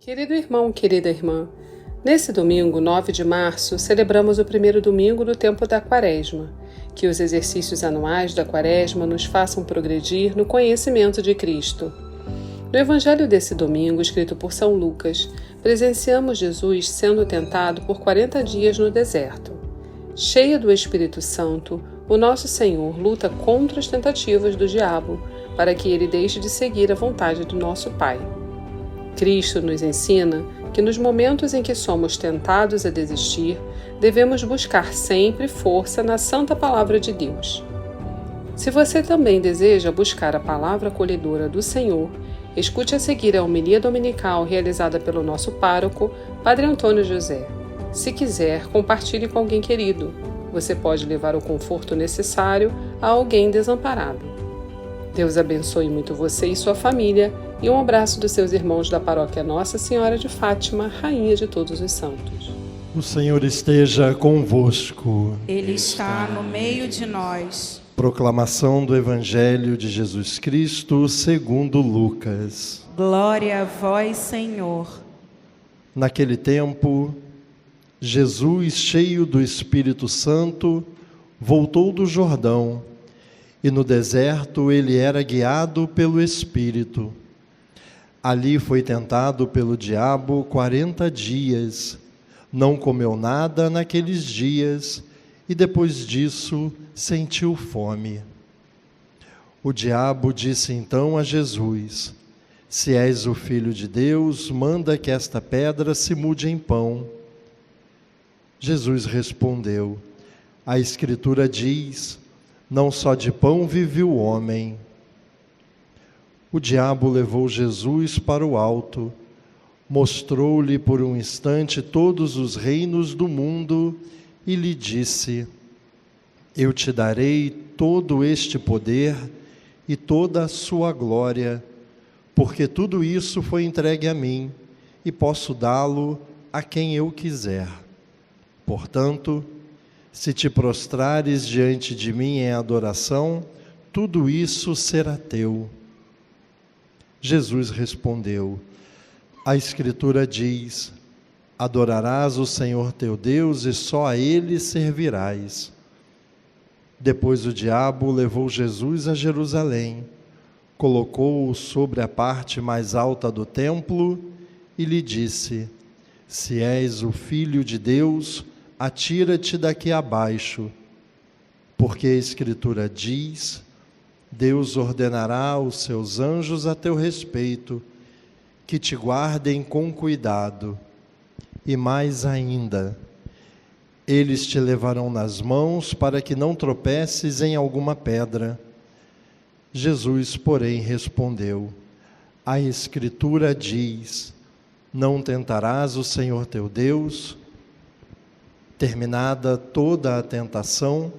Querido irmão, querida irmã, nesse domingo, 9 de março, celebramos o primeiro domingo do tempo da Quaresma. Que os exercícios anuais da Quaresma nos façam progredir no conhecimento de Cristo. No Evangelho desse domingo, escrito por São Lucas, presenciamos Jesus sendo tentado por 40 dias no deserto. Cheio do Espírito Santo, o nosso Senhor luta contra as tentativas do diabo, para que ele deixe de seguir a vontade do nosso Pai. Cristo nos ensina que nos momentos em que somos tentados a desistir, devemos buscar sempre força na Santa Palavra de Deus. Se você também deseja buscar a palavra acolhedora do Senhor, escute a seguir a homilia dominical realizada pelo nosso pároco, Padre Antônio José. Se quiser, compartilhe com alguém querido. Você pode levar o conforto necessário a alguém desamparado. Deus abençoe muito você e sua família, e um abraço dos seus irmãos da paróquia Nossa Senhora de Fátima, Rainha de todos os santos. O Senhor esteja convosco. Ele está no meio de nós. Proclamação do Evangelho de Jesus Cristo segundo Lucas. Glória a vós, Senhor. Naquele tempo, Jesus, cheio do Espírito Santo, voltou do Jordão, e no deserto ele era guiado pelo Espírito. Ali foi tentado pelo diabo 40 dias, não comeu nada naqueles dias, e depois disso sentiu fome. O diabo disse então a Jesus: Se és o Filho de Deus, manda que esta pedra se mude em pão. Jesus respondeu: A Escritura diz: Não só de pão vive o homem. O diabo levou Jesus para o alto, mostrou-lhe por um instante todos os reinos do mundo e lhe disse: Eu te darei todo este poder e toda a sua glória, porque tudo isso foi entregue a mim e posso dá-lo a quem eu quiser. Portanto, se te prostrares diante de mim em adoração, tudo isso será teu. Jesus respondeu: A Escritura diz: Adorarás o Senhor teu Deus e só a Ele servirás. Depois o diabo levou Jesus a Jerusalém, colocou-o sobre a parte mais alta do templo e lhe disse: Se és o Filho de Deus, atira-te daqui abaixo, porque a Escritura diz: Deus ordenará aos seus anjos a teu respeito, que te guardem com cuidado. E mais ainda, eles te levarão nas mãos para que não tropeces em alguma pedra. Jesus, porém, respondeu: A Escritura diz: Não tentarás o Senhor teu Deus. Terminada toda a tentação,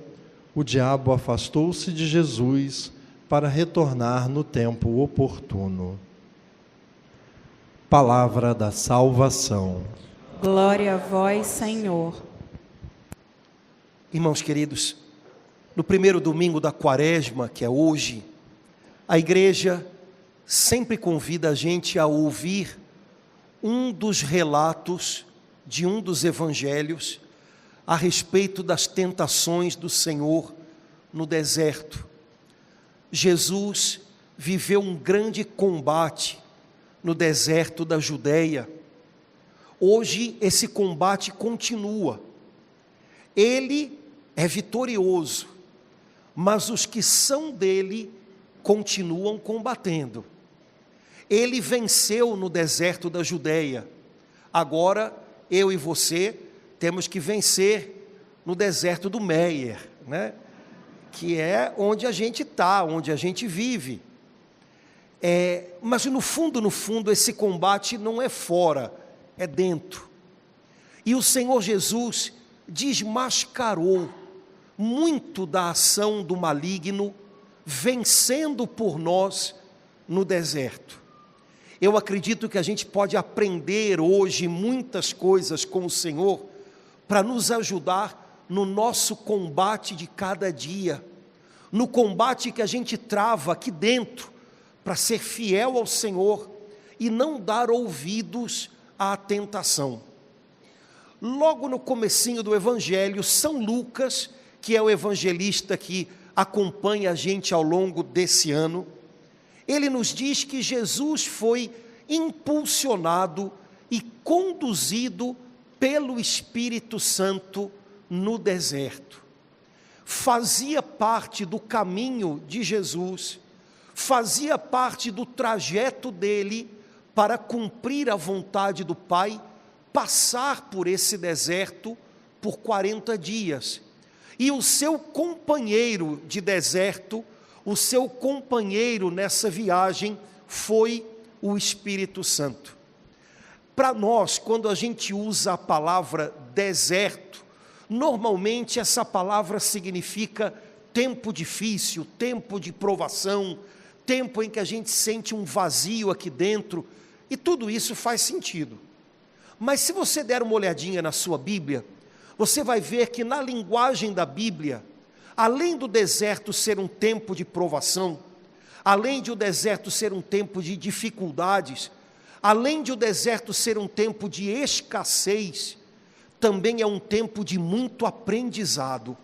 o diabo afastou-se de Jesus para retornar no tempo oportuno. Palavra da salvação. Glória a vós, Senhor. Irmãos queridos, no primeiro domingo da Quaresma, que é hoje, a igreja sempre convida a gente a ouvir um dos relatos de um dos evangelhos a respeito das tentações do Senhor no deserto. Jesus viveu um grande combate no deserto da Judeia. Hoje esse combate continua. Ele é vitorioso, mas os que são dele continuam combatendo. Ele venceu no deserto da Judeia. Agora eu e você temos que vencer no deserto do Meier, né? Que é onde a gente está, onde a gente vive. Mas no fundo, esse combate não é fora, é dentro. E o Senhor Jesus desmascarou muito da ação do maligno, vencendo por nós no deserto. Eu acredito que a gente pode aprender hoje muitas coisas com o Senhor para nos ajudar no nosso combate de cada dia, no combate que a gente trava aqui dentro, para ser fiel ao Senhor e não dar ouvidos à tentação. Logo no comecinho do Evangelho, São Lucas, que é o evangelista que acompanha a gente ao longo desse ano, ele nos diz que Jesus foi impulsionado e conduzido pelo Espírito Santo no deserto. Fazia parte do caminho de Jesus, fazia parte do trajeto dele para cumprir a vontade do Pai, passar por esse deserto por 40 dias. E o seu companheiro de deserto, o seu companheiro nessa viagem foi o Espírito Santo. Para nós, quando a gente usa a palavra deserto, normalmente essa palavra significa tempo difícil, tempo de provação, tempo em que a gente sente um vazio aqui dentro, e tudo isso faz sentido. Mas se você der uma olhadinha na sua Bíblia, você vai ver que na linguagem da Bíblia, além do deserto ser um tempo de provação, além de o deserto ser um tempo de dificuldades, além de o deserto ser um tempo de escassez, também é um tempo de muito aprendizado.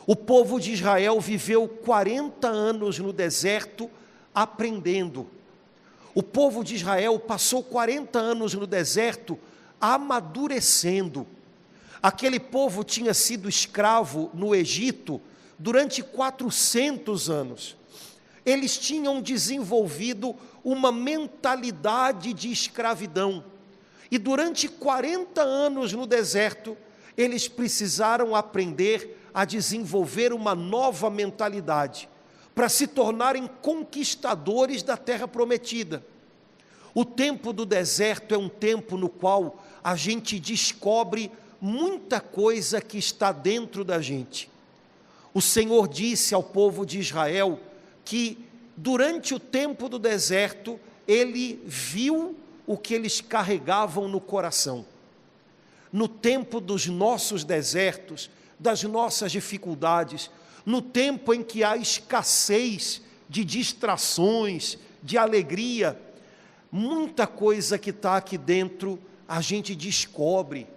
O povo de Israel viveu 40 anos no deserto aprendendo. O povo de Israel passou 40 anos no deserto amadurecendo. Aquele povo tinha sido escravo no Egito durante 400 anos. Eles tinham desenvolvido uma mentalidade de escravidão. E durante 40 anos no deserto, eles precisaram aprender a desenvolver uma nova mentalidade, para se tornarem conquistadores da terra prometida. O tempo do deserto é um tempo no qual a gente descobre muita coisa que está dentro da gente. O Senhor disse ao povo de Israel que durante o tempo do deserto, Ele viu o que eles carregavam no coração. No tempo dos nossos desertos, das nossas dificuldades, no tempo em que há escassez de distrações, de alegria, muita coisa que está aqui dentro a gente descobre,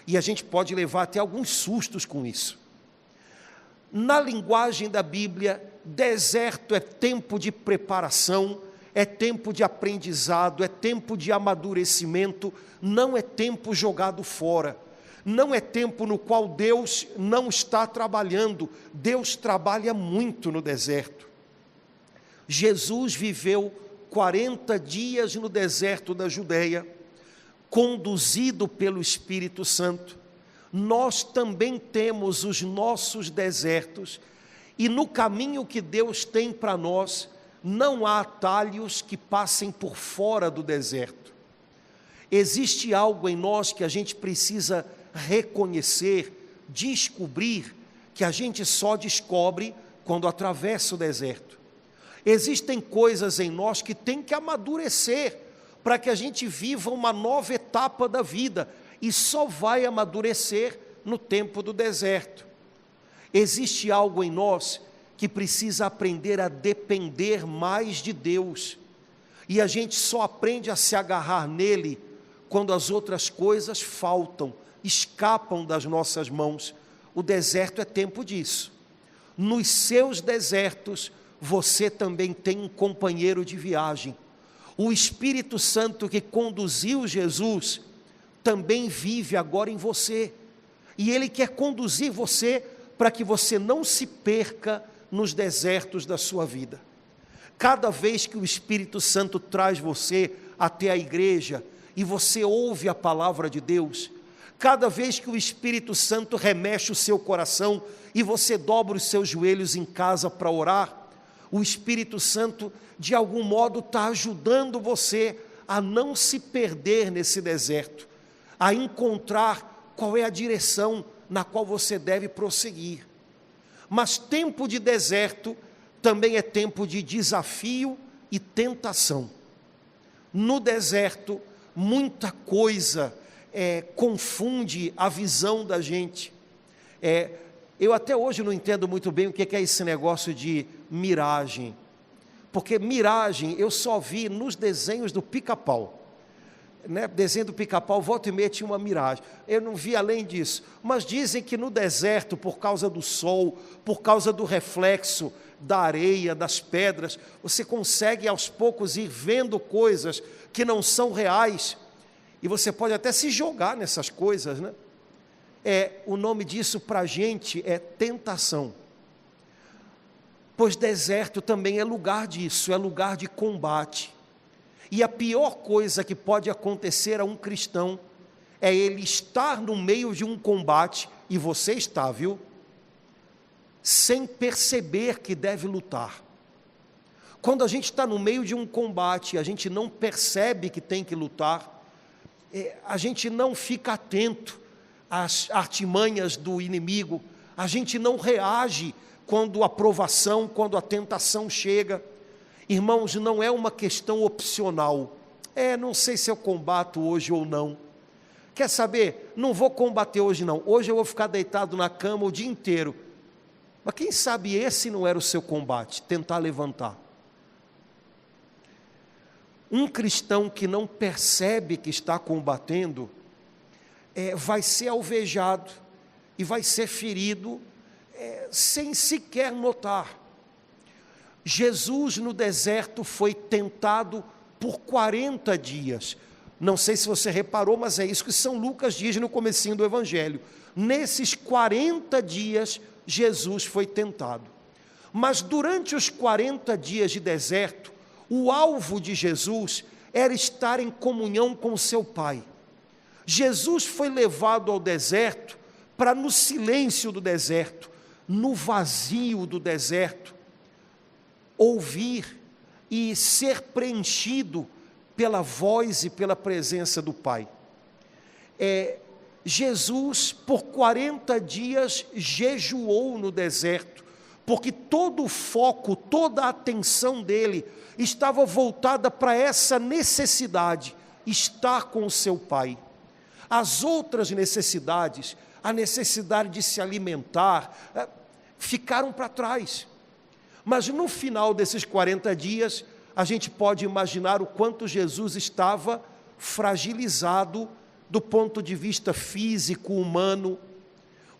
e a gente pode levar até alguns sustos com isso. Na linguagem da Bíblia, deserto é tempo de preparação, é tempo de aprendizado, é tempo de amadurecimento, não é tempo jogado fora, não é tempo no qual Deus não está trabalhando. Deus trabalha muito no deserto. Jesus viveu 40 dias no deserto da Judeia, conduzido pelo Espírito Santo. Nós também temos os nossos desertos, e no caminho que Deus tem para nós, não há atalhos que passem por fora do deserto. Existe algo em nós que a gente precisa reconhecer, descobrir, que a gente só descobre quando atravessa o deserto. Existem coisas em nós que tem que amadurecer, para que a gente viva uma nova etapa da vida, e só vai amadurecer no tempo do deserto. Existe algo em nós que precisa aprender a depender mais de Deus, e a gente só aprende a se agarrar nele quando as outras coisas faltam, escapam das nossas mãos. O deserto é tempo disso. Nos seus desertos, você também tem um companheiro de viagem. O Espírito Santo que conduziu Jesus também vive agora em você, e Ele quer conduzir você para que você não se perca nos desertos da sua vida. Cada vez que o Espírito Santo traz você até a igreja e você ouve a palavra de Deus, cada vez que o Espírito Santo remexe o seu coração e você dobra os seus joelhos em casa para orar, o Espírito Santo de algum modo está ajudando você a não se perder nesse deserto, a encontrar qual é a direção na qual você deve prosseguir. Mas tempo de deserto também é tempo de desafio e tentação. No deserto, muita coisa confunde a visão da gente. Eu até hoje não entendo muito bem o que é esse negócio de miragem, porque miragem eu só vi nos desenhos do Pica-Pau. né, desenho do Pica-Pau, volta e meia tinha uma miragem. Eu não vi além disso. Mas dizem que no deserto, por causa do sol, por causa do reflexo da areia, das pedras, você consegue aos poucos ir vendo coisas que não são reais. E você pode até se jogar nessas coisas, né? O nome disso para a gente é tentação. Pois deserto também é lugar disso, é lugar de combate. E a pior coisa que pode acontecer a um cristão é ele estar no meio de um combate, e você está, viu? Sem perceber que deve lutar. Quando a gente está no meio de um combate, a gente não percebe que tem que lutar, a gente não fica atento às artimanhas do inimigo, a gente não reage quando a provação, quando a tentação chega. Irmãos, não é uma questão opcional. Não sei se eu combato hoje ou não. Quer saber? Não vou combater hoje não. Hoje eu vou ficar deitado na cama o dia inteiro. Mas quem sabe esse não era o seu combate, tentar levantar. Um cristão que não percebe que está combatendo, vai ser alvejado e vai ser ferido sem sequer notar. Jesus no deserto foi tentado por 40 dias. Não sei se você reparou, mas é isso que São Lucas diz no comecinho do Evangelho. Nesses 40 dias, Jesus foi tentado. Mas durante os 40 dias de deserto, o alvo de Jesus era estar em comunhão com seu Pai. Jesus foi levado ao deserto para, no silêncio do deserto, no vazio do deserto, ouvir e ser preenchido pela voz e pela presença do Pai. Jesus, por 40 dias, jejuou no deserto, porque todo o foco, toda a atenção dele estava voltada para essa necessidade, estar com o seu Pai. As outras necessidades, a necessidade de se alimentar, ficaram para trás. Mas no final desses 40 dias, a gente pode imaginar o quanto Jesus estava fragilizado do ponto de vista físico, humano.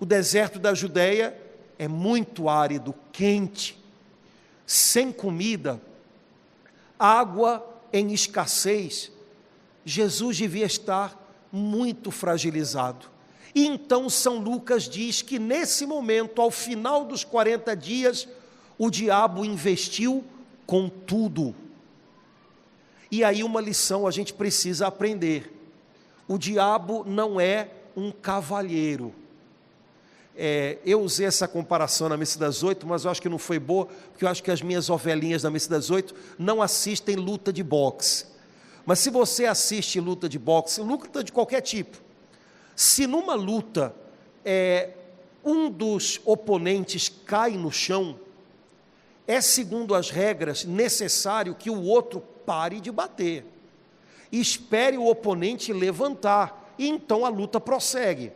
O deserto da Judeia é muito árido, quente, sem comida, água em escassez. Jesus devia estar muito fragilizado. E então São Lucas diz que nesse momento, ao final dos 40 dias, o diabo investiu com tudo. E aí uma lição a gente precisa aprender. O diabo não é um cavalheiro. Eu usei essa comparação na Missa das 8, mas eu acho que não foi boa, porque eu acho que as minhas ovelhinhas da Missa das 8 não assistem luta de boxe. Mas se você assiste luta de boxe, luta de qualquer tipo, se numa luta um dos oponentes cai no chão, segundo as regras, necessário que o outro pare de bater, espere o oponente levantar, e então a luta prossegue.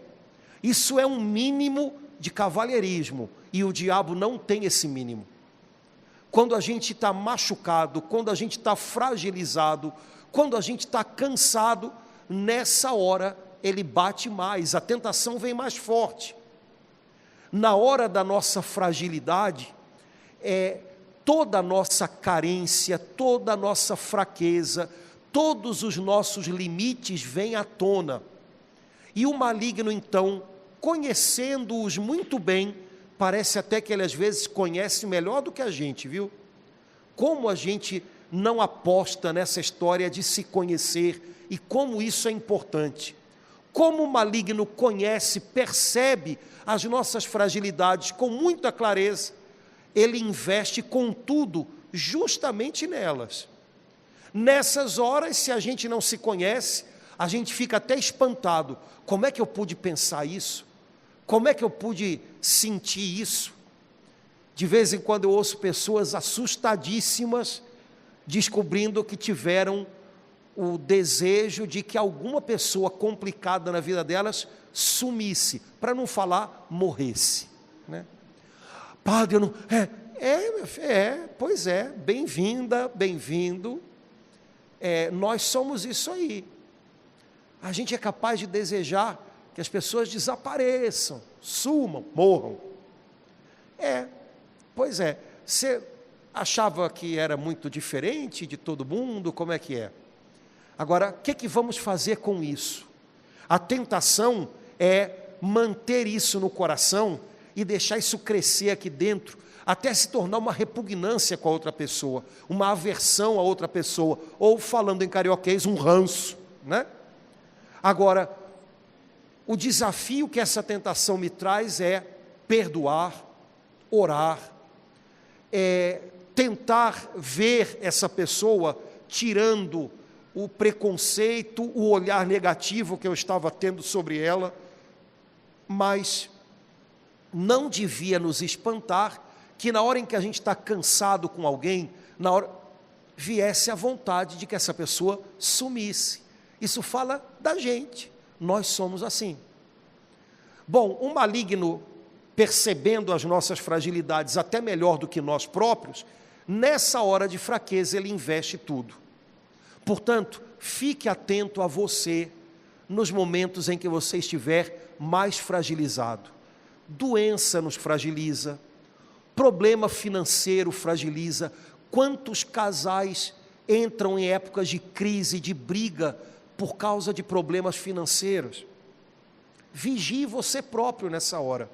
Isso é um mínimo de cavalheirismo, e o diabo não tem esse mínimo. Quando a gente está machucado, quando a gente está fragilizado, quando a gente está cansado, nessa hora ele bate mais, a tentação vem mais forte. Na hora da nossa fragilidade, toda a nossa carência, toda a nossa fraqueza, todos os nossos limites vêm à tona. E o maligno, então, conhecendo-os muito bem, parece até que ele às vezes conhece melhor do que a gente, viu? Como a gente não aposta nessa história de se conhecer e como isso é importante. Como o maligno conhece, percebe as nossas fragilidades com muita clareza, ele investe com tudo justamente nelas. Nessas horas, se a gente não se conhece, a gente fica até espantado. Como é que eu pude pensar isso? Como é que eu pude sentir isso? De vez em quando eu ouço pessoas assustadíssimas, descobrindo que tiveram o desejo de que alguma pessoa complicada na vida delas sumisse, para não falar morresse, né? Padre, eu não... Pois é, bem-vinda, bem-vindo. Nós somos isso aí. A gente é capaz de desejar que as pessoas desapareçam, sumam, morram. Pois é, você achava que era muito diferente de todo mundo? Como é que é? Agora, o que vamos fazer com isso? A tentação é manter isso no coração e deixar isso crescer aqui dentro, até se tornar uma repugnância com a outra pessoa, uma aversão a outra pessoa, ou falando em carioquês, um ranço, né? Agora, o desafio que essa tentação me traz é perdoar, orar, tentar ver essa pessoa tirando o preconceito, o olhar negativo que eu estava tendo sobre ela, mas não devia nos espantar que na hora em que a gente está cansado com alguém, na hora viesse a vontade de que essa pessoa sumisse. Isso fala da gente, nós somos assim. Bom, o maligno, percebendo as nossas fragilidades até melhor do que nós próprios, nessa hora de fraqueza ele investe tudo. Portanto, fique atento a você nos momentos em que você estiver mais fragilizado. Doença nos fragiliza, problema financeiro fragiliza. Quantos casais entram em épocas de crise, de briga, por causa de problemas financeiros? Vigie você próprio nessa hora.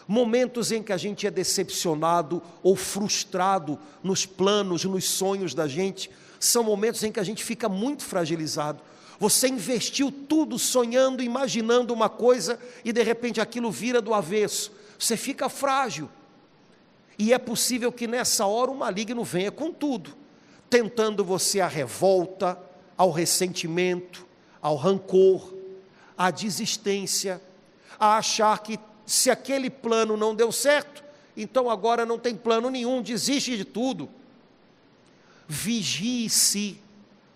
Momentos em que a gente é decepcionado ou frustrado nos planos, nos sonhos da gente, são momentos em que a gente fica muito fragilizado. Você investiu tudo sonhando, imaginando uma coisa e de repente aquilo vira do avesso. Você fica frágil. E é possível que nessa hora o maligno venha com tudo, tentando você à revolta, ao ressentimento, ao rancor, à desistência, a achar que se aquele plano não deu certo, então agora não tem plano nenhum, desiste de tudo. Vigie-se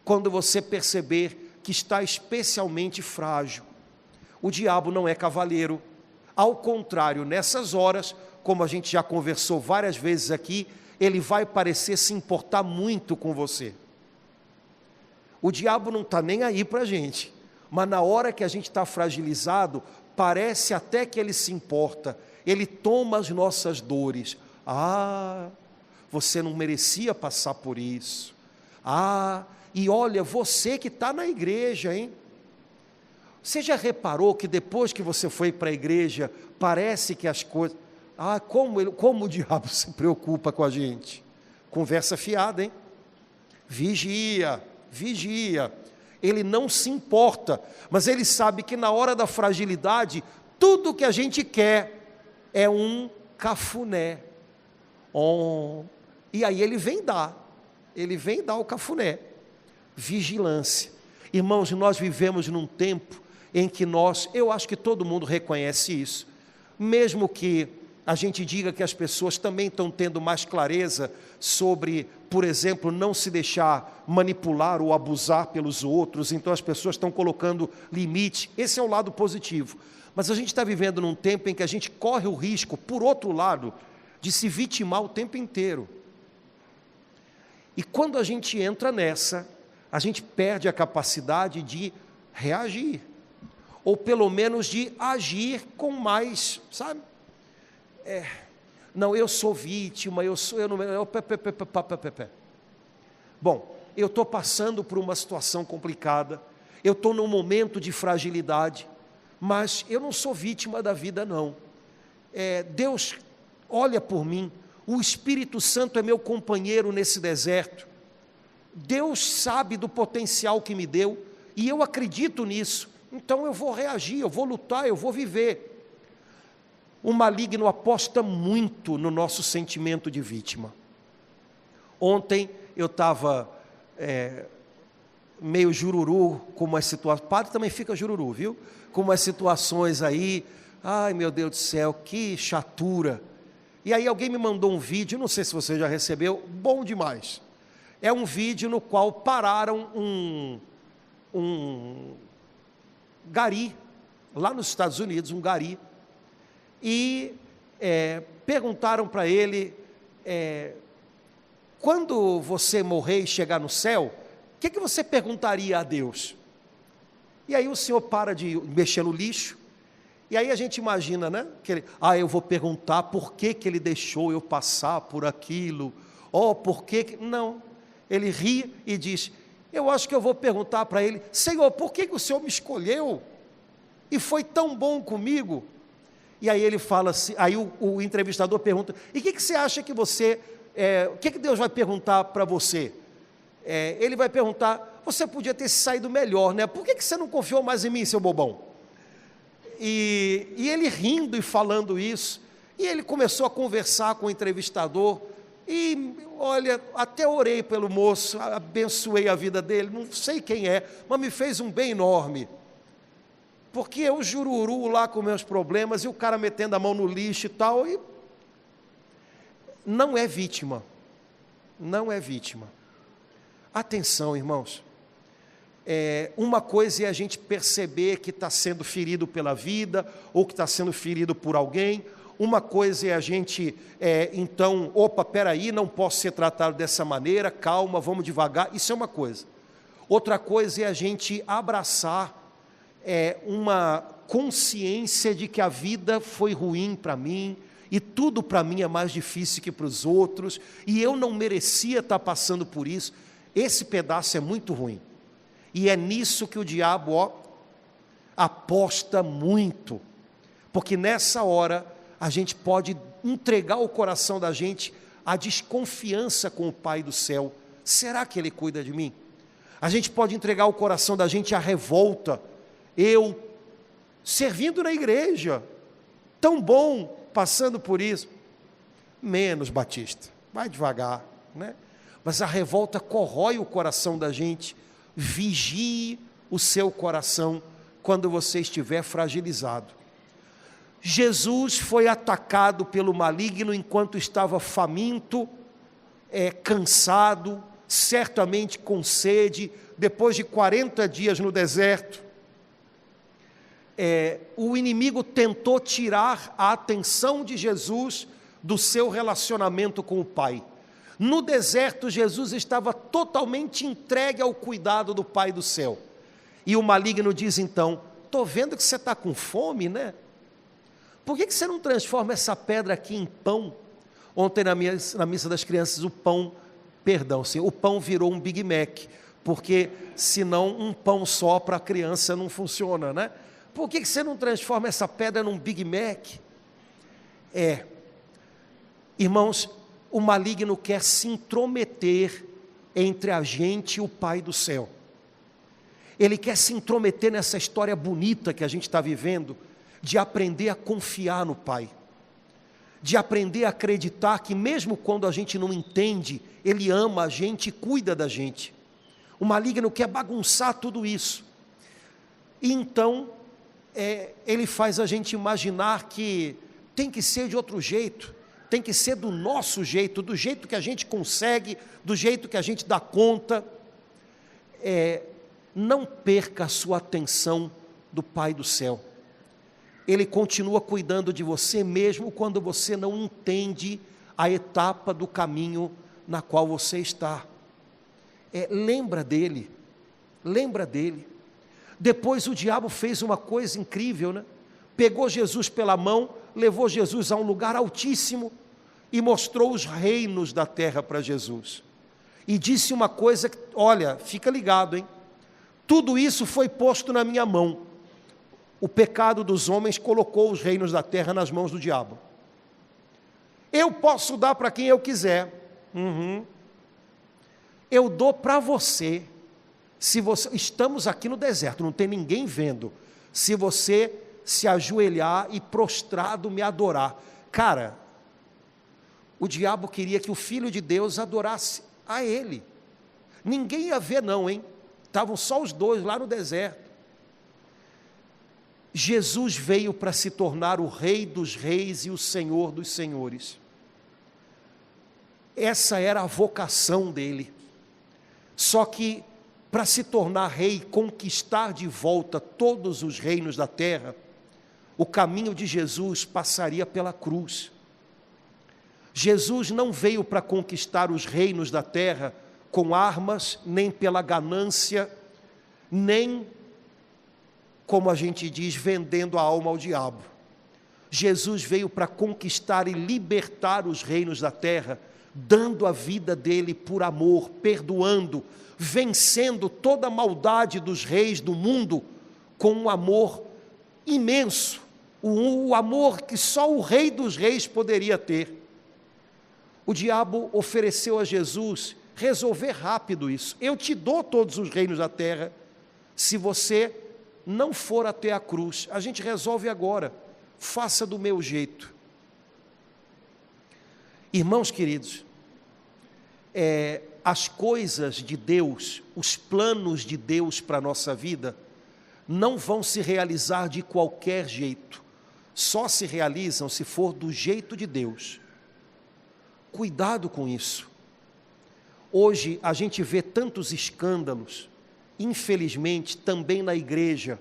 quando você perceber que está especialmente frágil. O diabo não é cavaleiro. Ao contrário, nessas horas, como a gente já conversou várias vezes aqui, ele vai parecer se importar muito com você. O diabo não está nem aí para a gente, mas na hora que a gente está fragilizado, parece até que ele se importa, ele toma as nossas dores. Ah, você não merecia passar por isso. Ah, e olha, você que está na igreja, hein? Você já reparou que depois que você foi para a igreja, parece que as coisas... Ah, como o diabo se preocupa com a gente. Conversa fiada, hein? Vigia. Ele não se importa, mas ele sabe que na hora da fragilidade, tudo que a gente quer é um cafuné. E aí ele vem dar o cafuné. Vigilância. Irmãos, nós vivemos num tempo em que eu acho que todo mundo reconhece isso, mesmo que a gente diga que as pessoas também estão tendo mais clareza sobre, por exemplo, não se deixar manipular ou abusar pelos outros, então as pessoas estão colocando limite. Esse é o lado positivo. Mas a gente está vivendo num tempo em que a gente corre o risco, por outro lado, de se vitimar o tempo inteiro. E quando a gente entra nessa, a gente perde a capacidade de reagir, ou pelo menos de agir com mais, sabe? Não, eu sou vítima, Bom, eu estou passando por uma situação complicada, eu estou num momento de fragilidade, mas eu não sou vítima da vida, não. Deus olha por mim, o Espírito Santo é meu companheiro nesse deserto, Deus sabe do potencial que me deu, e eu acredito nisso, então eu vou reagir, eu vou lutar, eu vou viver. O maligno aposta muito no nosso sentimento de vítima. Ontem eu estava meio jururu com umas situações, padre também fica jururu, viu? Com umas situações aí, ai meu Deus do céu, que chatura. E aí alguém me mandou um vídeo, não sei se você já recebeu, bom demais. É um vídeo no qual pararam um gari, lá nos Estados Unidos, um gari, e perguntaram para ele, quando você morrer e chegar no céu, o que você perguntaria a Deus? E aí o senhor para de mexer no lixo, e aí a gente imagina, né? Que ele, eu vou perguntar por que ele deixou eu passar por aquilo, por que... Não, ele ri e diz, eu acho que eu vou perguntar para ele, Senhor, por que o Senhor me escolheu? E foi tão bom comigo? E aí ele fala assim, aí o entrevistador pergunta, e o que você acha que você, o que Deus vai perguntar para você? Ele vai perguntar, você podia ter saído melhor, né? Por que você não confiou mais em mim, seu bobão? E ele rindo e falando isso, e ele começou a conversar com o entrevistador, e olha, até orei pelo moço, abençoei a vida dele, não sei quem é, mas me fez um bem enorme, porque eu jururu lá com meus problemas, e o cara metendo a mão no lixo e tal, e não é vítima, não é vítima. Atenção, irmãos, uma coisa é a gente perceber que está sendo ferido pela vida, ou que está sendo ferido por alguém. Uma coisa é a gente, então, peraí, não posso ser tratado dessa maneira, calma, vamos devagar, isso é uma coisa. Outra coisa é a gente abraçar uma consciência de que a vida foi ruim para mim, e tudo para mim é mais difícil que para os outros, e eu não merecia estar passando por isso. Esse pedaço é muito ruim, e é nisso que o diabo aposta muito, porque nessa hora a gente pode entregar o coração da gente à desconfiança com o Pai do céu. Será que Ele cuida de mim? A gente pode entregar o coração da gente à revolta. Eu, servindo na igreja, tão bom, passando por isso. Menos, Batista, vai devagar, né? Mas a revolta corrói o coração da gente. Vigie o seu coração quando você estiver fragilizado. Jesus foi atacado pelo maligno enquanto estava faminto, cansado, certamente com sede, depois de 40 dias no deserto. O inimigo tentou tirar a atenção de Jesus do seu relacionamento com o Pai. No deserto, Jesus estava totalmente entregue ao cuidado do Pai do céu. E o maligno diz então, estou vendo que você está com fome, né? Por que você não transforma essa pedra aqui em pão? Ontem na missa das crianças, o pão virou um Big Mac, porque senão um pão só para a criança não funciona, né? Por que você não transforma essa pedra num Big Mac? Irmãos, o maligno quer se intrometer entre a gente e o Pai do céu. Ele quer se intrometer nessa história bonita que a gente está vivendo, de aprender a confiar no Pai, de aprender a acreditar que mesmo quando a gente não entende, Ele ama a gente e cuida da gente. O maligno quer bagunçar tudo isso. E então, ele faz a gente imaginar que tem que ser de outro jeito, tem que ser do nosso jeito, do jeito que a gente consegue, do jeito que a gente dá conta. Não perca a sua atenção do Pai do céu. Ele continua cuidando de você mesmo quando você não entende a etapa do caminho na qual você está. Lembra dele. Depois o diabo fez uma coisa incrível, né? Pegou Jesus pela mão, levou Jesus a um lugar altíssimo e mostrou os reinos da terra para Jesus. E disse uma coisa, olha, fica ligado, hein? Tudo isso foi posto na minha mão. O pecado dos homens colocou os reinos da terra nas mãos do diabo. Eu posso dar para quem eu quiser. Eu dou para você. Estamos aqui no deserto, não tem ninguém vendo. Se você se ajoelhar e prostrado me adorar. Cara, o diabo queria que o Filho de Deus adorasse a Ele. Ninguém ia ver não, hein? Estavam só os dois lá no deserto. Jesus veio para se tornar o Rei dos reis e o Senhor dos senhores. Essa era a vocação dele. Só que, para se tornar rei, conquistar de volta todos os reinos da terra, o caminho de Jesus passaria pela cruz. Jesus não veio para conquistar os reinos da terra com armas, nem pela ganância, nem como a gente diz, vendendo a alma ao diabo. Jesus veio para conquistar e libertar os reinos da terra, dando a vida dele por amor, perdoando, vencendo toda a maldade dos reis do mundo com um amor imenso, o amor que só o Rei dos Reis poderia ter. O diabo ofereceu a Jesus resolver rápido isso. Eu te dou todos os reinos da terra, se você não for até a cruz. A gente resolve agora, faça do meu jeito. Irmãos queridos, as coisas de Deus, os planos de Deus para a nossa vida, não vão se realizar de qualquer jeito, só se realizam se for do jeito de Deus. Cuidado com isso. Hoje a gente vê tantos escândalos, infelizmente também na igreja,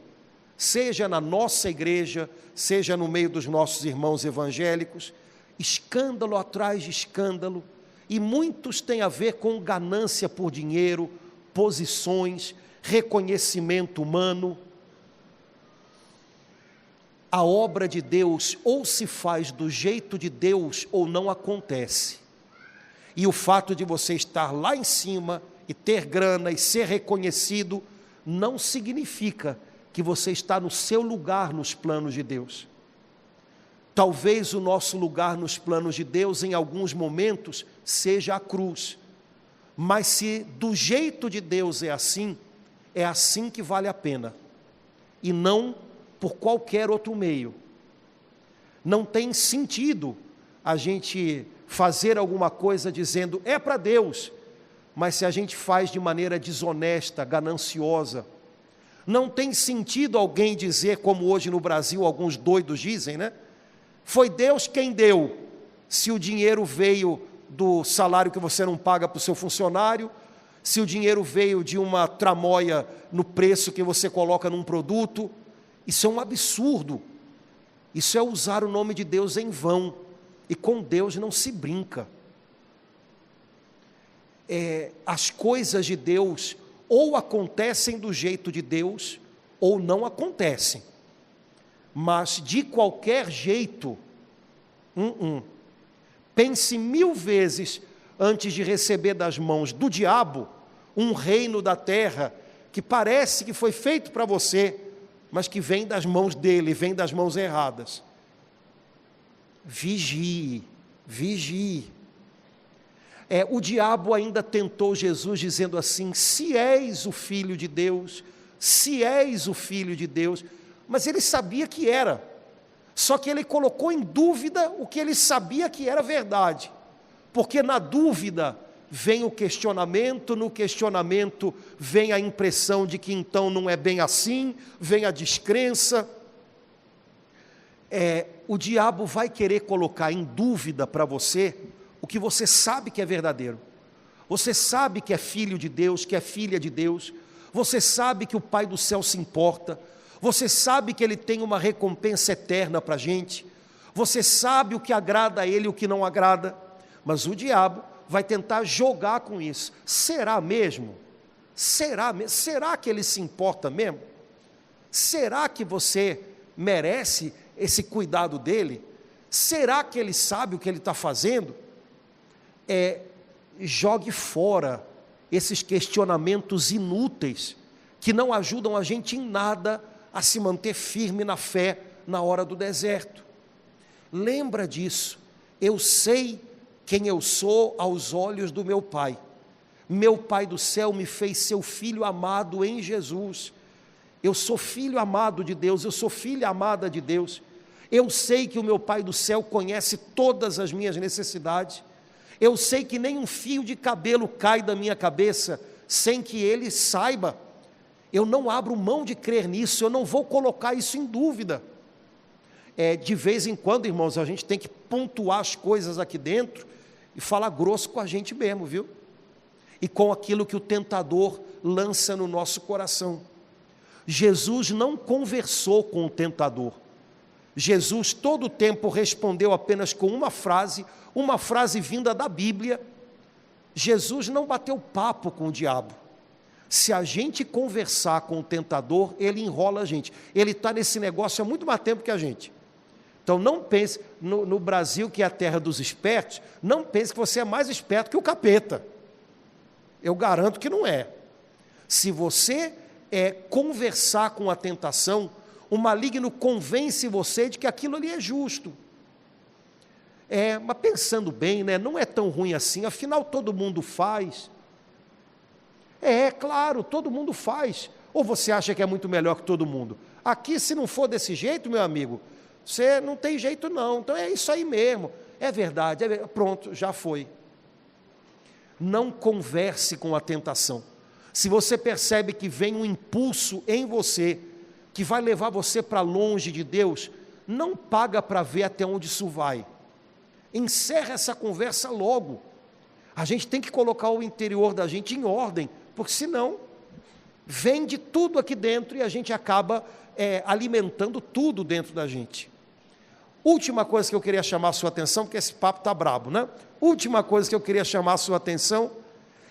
seja na nossa igreja, seja no meio dos nossos irmãos evangélicos, escândalo atrás de escândalo, e muitos têm a ver com ganância por dinheiro, posições, reconhecimento humano. A obra de Deus ou se faz do jeito de Deus ou não acontece. E o fato de você estar lá em cima e ter grana e ser reconhecido não significa que você está no seu lugar nos planos de Deus. Talvez o nosso lugar nos planos de Deus em alguns momentos seja a cruz, mas se do jeito de Deus é assim que vale a pena, e não por qualquer outro meio. Não tem sentido a gente fazer alguma coisa dizendo é para Deus, mas se a gente faz de maneira desonesta, gananciosa. Não tem sentido alguém dizer, como hoje no Brasil alguns doidos dizem, né? Foi Deus quem deu, se o dinheiro veio do salário que você não paga para o seu funcionário, se o dinheiro veio de uma tramóia no preço que você coloca num produto. Isso é um absurdo, isso é usar o nome de Deus em vão, e com Deus não se brinca. As coisas de Deus ou acontecem do jeito de Deus, ou não acontecem, mas de qualquer jeito, pense 1000 vezes antes de receber das mãos do diabo um reino da terra, que parece que foi feito para você, mas que vem das mãos dele, vem das mãos erradas. Vigie, vigie. O diabo ainda tentou Jesus dizendo assim, se és o Filho de Deus, se és o Filho de Deus, mas ele sabia que era, só que ele colocou em dúvida o que ele sabia que era verdade, porque na dúvida vem o questionamento, no questionamento vem a impressão de que então não é bem assim, vem a descrença. O diabo vai querer colocar em dúvida para você o que você sabe que é verdadeiro. Você sabe que é filho de Deus, que é filha de Deus, você sabe que o Pai do céu se importa, você sabe que Ele tem uma recompensa eterna para a gente, você sabe o que agrada a Ele e o que não agrada, mas o diabo vai tentar jogar com isso. Será mesmo? Será que Ele se importa mesmo? Será que você merece esse cuidado dEle? Será que Ele sabe o que Ele está fazendo? Jogue fora esses questionamentos inúteis, que não ajudam a gente em nada a se manter firme na fé na hora do deserto. Lembra disso. Eu sei quem eu sou aos olhos do meu Pai. Meu Pai do céu me fez seu filho amado em Jesus. Eu sou filho amado de Deus, eu sou filha amada de Deus. Eu sei que o meu Pai do céu conhece todas as minhas necessidades. Eu sei que nem um fio de cabelo cai da minha cabeça sem que Ele saiba. Eu não abro mão de crer nisso, eu não vou colocar isso em dúvida. De vez em quando, irmãos, a gente tem que pontuar as coisas aqui dentro e falar grosso com a gente mesmo, viu? E com aquilo que o tentador lança no nosso coração. Jesus não conversou com o tentador. Jesus todo o tempo respondeu apenas com uma frase vinda da Bíblia. Jesus não bateu papo com o diabo. Se a gente conversar com o tentador, ele enrola a gente. Ele está nesse negócio há muito mais tempo que a gente. Então não pense, no Brasil, que é a terra dos espertos, não pense que você é mais esperto que o capeta. Eu garanto que não é. Se você conversar com a tentação, o maligno convence você de que aquilo ali é justo. Mas pensando bem, né, não é tão ruim assim, afinal todo mundo faz. Claro, todo mundo faz. Ou você acha que é muito melhor que todo mundo? Aqui, se não for desse jeito, meu amigo, você não tem jeito não, então é isso aí mesmo. É verdade, pronto, já foi. Não converse com a tentação. Se você percebe que vem um impulso em você, que vai levar você para longe de Deus, não paga para ver até onde isso vai. Encerra essa conversa logo. A gente tem que colocar o interior da gente em ordem, porque senão vem de tudo aqui dentro e a gente acaba alimentando tudo dentro da gente. Última coisa que eu queria chamar a sua atenção, porque esse papo está brabo, né? Última coisa que eu queria chamar a sua atenção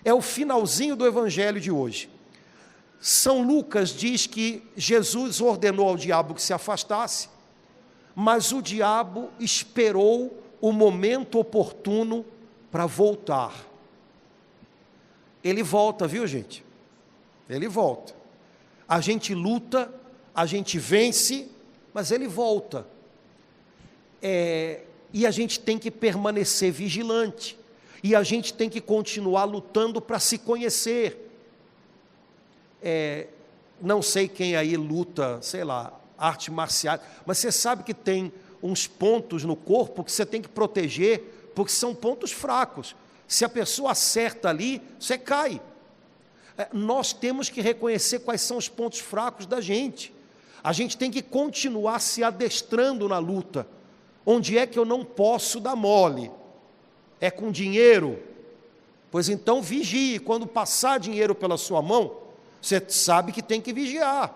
é o finalzinho do evangelho de hoje. São Lucas diz que Jesus ordenou ao diabo que se afastasse, mas o diabo esperou o momento oportuno para voltar. Ele volta, viu, gente? Ele volta. A gente luta, a gente vence, mas ele volta. E a gente tem que permanecer vigilante. E a gente tem que continuar lutando para se conhecer. Não sei quem aí luta, sei lá, arte marcial, mas você sabe que tem uns pontos no corpo que você tem que proteger, porque são pontos fracos. Se a pessoa acerta ali, você cai. Nós temos que reconhecer quais são os pontos fracos da gente. A gente tem que continuar se adestrando na luta. Onde é que eu não posso dar mole? É com dinheiro? Pois então vigie. Quando passar dinheiro pela sua mão, você sabe que tem que vigiar.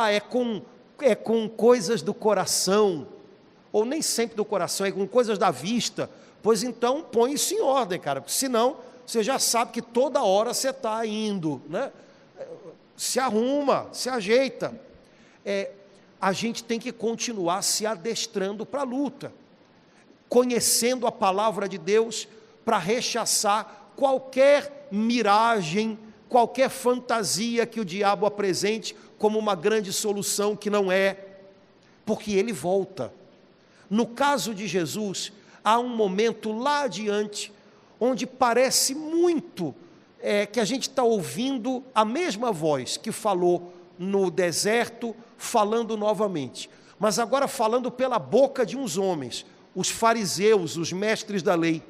É com coisas do coração, ou nem sempre do coração, é com coisas da vista. Pois então põe isso em ordem, cara, porque senão você já sabe que toda hora você está indo, né? Se arruma, se ajeita. A gente tem que continuar se adestrando para a luta, conhecendo a palavra de Deus para rechaçar qualquer miragem, qualquer fantasia que o diabo apresente como uma grande solução que não é, porque ele volta. No caso de Jesus, há um momento lá adiante, onde parece muito que a gente está ouvindo a mesma voz que falou no deserto, falando novamente, mas agora falando pela boca de uns homens, os fariseus, os mestres da lei.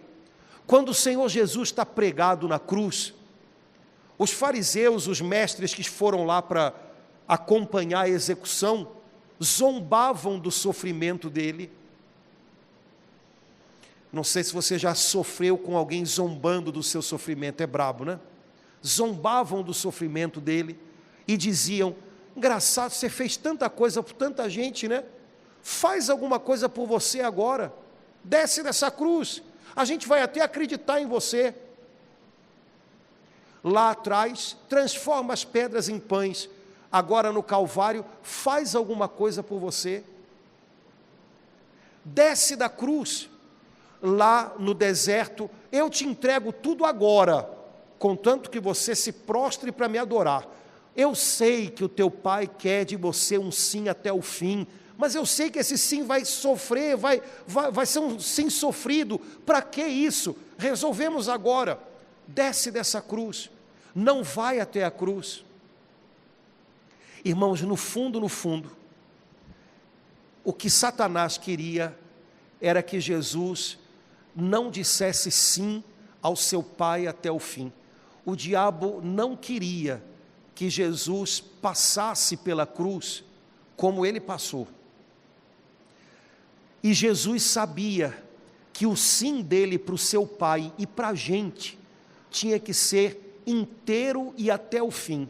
Quando o Senhor Jesus está pregado na cruz, os fariseus, os mestres que foram lá para acompanhar a execução, zombavam do sofrimento dele. Não sei se você já sofreu com alguém zombando do seu sofrimento, é brabo, né? Zombavam do sofrimento dele e diziam: engraçado, você fez tanta coisa por tanta gente, né? Faz alguma coisa por você agora, desce dessa cruz, a gente vai até acreditar em você. Lá atrás, transforma as pedras em pães, agora no Calvário, faz alguma coisa por você. Desce da cruz, lá no deserto, eu te entrego tudo agora, contanto que você se prostre para me adorar. Eu sei que o teu pai quer de você um sim até o fim, mas eu sei que esse sim vai sofrer, vai ser um sim sofrido. Para que isso? Resolvemos agora. Desce dessa cruz, não vai até a cruz. Irmãos, no fundo, o que Satanás queria era que Jesus não dissesse sim ao seu pai até o fim. O diabo não queria que Jesus passasse pela cruz como ele passou. E Jesus sabia que o sim dele para o seu pai e para a gente tinha que ser inteiro e até o fim.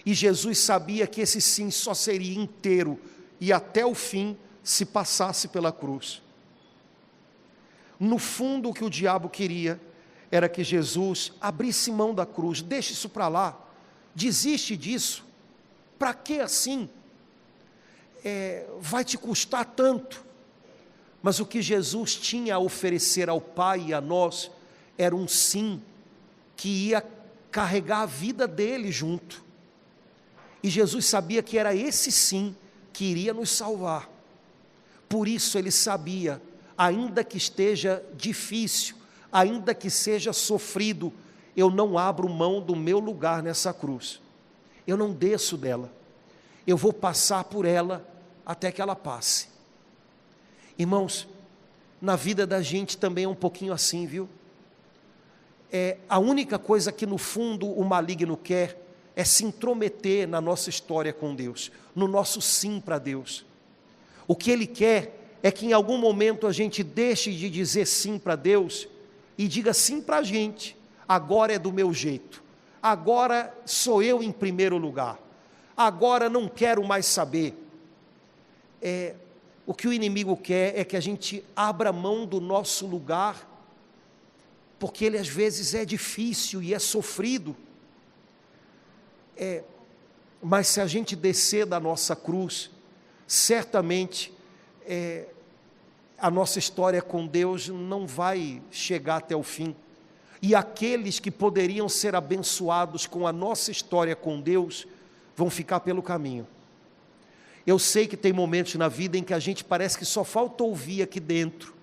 E Jesus sabia que esse sim só seria inteiro e até o fim se passasse pela cruz. No fundo, o que o diabo queria era que Jesus abrisse mão da cruz. Deixa isso para lá, desiste disso. Para que assim? Vai te custar tanto. Mas o que Jesus tinha a oferecer ao Pai e a nós era um sim que ia carregar a vida dele junto. E Jesus sabia que era esse sim que iria nos salvar. Por isso ele sabia, ainda que esteja difícil, ainda que seja sofrido, eu não abro mão do meu lugar nessa cruz. Eu não desço dela. Eu vou passar por ela até que ela passe. Irmãos, na vida da gente também é um pouquinho assim, viu? A única coisa que no fundo o maligno quer é se intrometer na nossa história com Deus, no nosso sim para Deus. O que ele quer é que em algum momento a gente deixe de dizer sim para Deus e diga sim para a gente. Agora é do meu jeito, agora sou eu em primeiro lugar, agora não quero mais saber. O que o inimigo quer é que a gente abra mão do nosso lugar, porque ele às vezes é difícil e é sofrido. Mas se a gente descer da nossa cruz, certamente a nossa história com Deus não vai chegar até o fim. E aqueles que poderiam ser abençoados com a nossa história com Deus, vão ficar pelo caminho. Eu sei que tem momentos na vida em que a gente parece que só falta ouvir aqui dentro.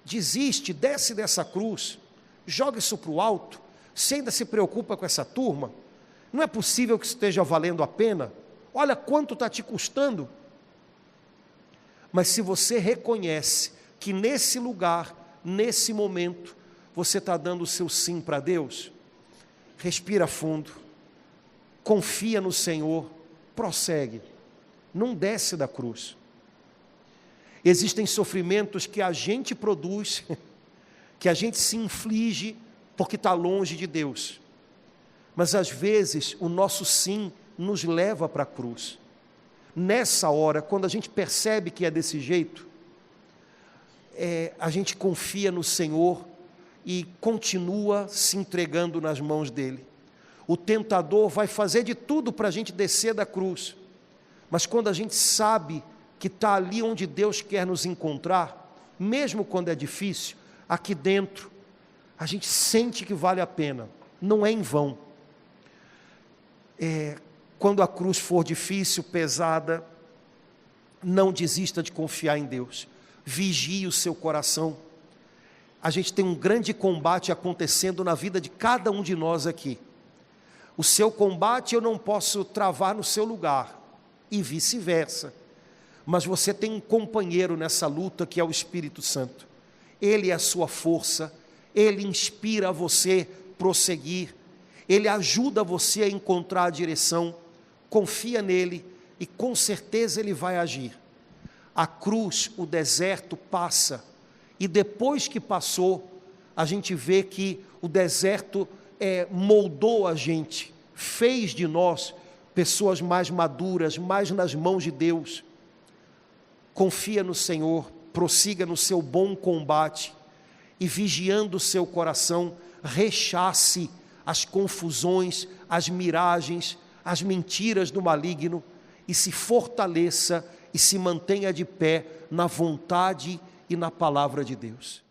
Desiste, desce dessa cruz, joga isso para o alto. Você ainda se preocupa com essa turma? Não é possível que esteja valendo a pena? Olha quanto está te custando. Mas se você reconhece que nesse lugar, nesse momento, você está dando o seu sim para Deus, respira fundo, confia no Senhor, prossegue. Não desce da cruz. Existem sofrimentos que a gente produz, que a gente se inflige porque está longe de Deus. Mas às vezes o nosso sim nos leva para a cruz. Nessa hora, quando a gente percebe que é desse jeito, a gente confia no Senhor e continua se entregando nas mãos dEle. O tentador vai fazer de tudo para a gente descer da cruz. Mas quando a gente sabe que está ali onde Deus quer nos encontrar, mesmo quando é difícil, aqui dentro, a gente sente que vale a pena, não é em vão. Quando a cruz for difícil, pesada, não desista de confiar em Deus, vigie o seu coração. A gente tem um grande combate acontecendo na vida de cada um de nós aqui. O seu combate eu não posso travar no seu lugar, e vice-versa. Mas você tem um companheiro nessa luta que é o Espírito Santo. Ele é a sua força, ele inspira você a prosseguir, ele ajuda você a encontrar a direção. Confia nele e com certeza ele vai agir. A cruz, o deserto passa, e depois que passou, a gente vê que o deserto moldou a gente, fez de nós pessoas mais maduras, mais nas mãos de Deus. Confia no Senhor, prossiga no seu bom combate e vigiando o seu coração, rechace as confusões, as miragens, as mentiras do maligno e se fortaleça e se mantenha de pé na vontade e na palavra de Deus.